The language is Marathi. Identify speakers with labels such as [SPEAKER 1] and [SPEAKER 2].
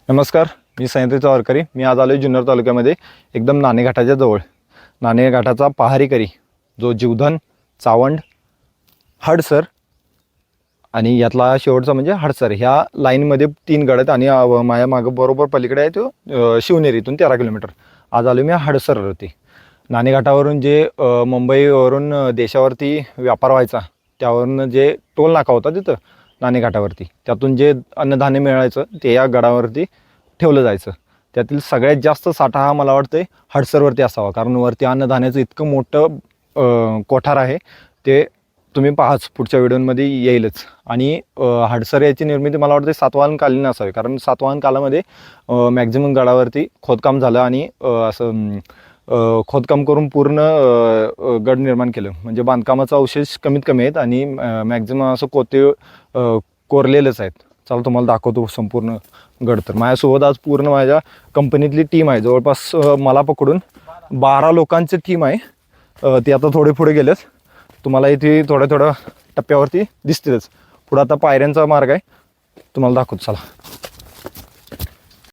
[SPEAKER 1] नमस्कार, मी सह्याद्री चौरकरी. मी आज आलो आहे जुन्नर तालुक्यामध्ये एकदम नाणे घाटाच्या जवळ. नाणे घाटाचा पहारी करी जो जीवधन, चावंड, हडसर आणि यातला शेवटचा म्हणजे हडसर ह्या लाईनमध्ये 3 गड आहेत. आणि माझ्या मागं बरोबर पलीकडे आहे तो शिवनेरीतून 13 किलोमीटर. आज आलो मी हडसरवरती. नाणे घाटावरून जे मुंबईवरून देशावरती व्यापार व्हायचा त्यावरून जे टोल नाका होता तिथं नाणे घाटावरती, त्यातून जे अन्नधान्य मिळायचं ते या गडावरती ठेवलं जायचं. त्यातील सगळ्यात जास्त साठा हा मला वाटतं हडसरवरती असावा, कारण वरती अन्नधान्याचं इतकं मोठं कोठार आहे. ते तुम्ही पाहाच पुढच्या व्हिडिओमध्ये येईलच. आणि हडसर याची निर्मिती मला वाटते सातवाहनकालीन असावी, कारण सातवाहन कालामध्ये मॅक्झिमम गडावरती खोदकाम झालं आणि असं खोदकाम करून पूर्ण गड निर्माण केलं. म्हणजे बांधकामाचा अवशेष कमीत कमी आहेत आणि मॅक्झिमम असं कोरलेलंच आहेत. चला तुम्हाला दाखवतो संपूर्ण गड. तर माझ्यासोबत आज पूर्ण माझ्या कंपनीतली टीम आहे. जवळपास मला पकडून 12 लोकांची टीम आहे. ती आता थोडे पुढे गेलेत. तुम्हाला इथे थोड्या टप्प्यावरती दिसतीलच. पुढं आता पायऱ्यांचा मार्ग आहे, तुम्हाला दाखवतो चला.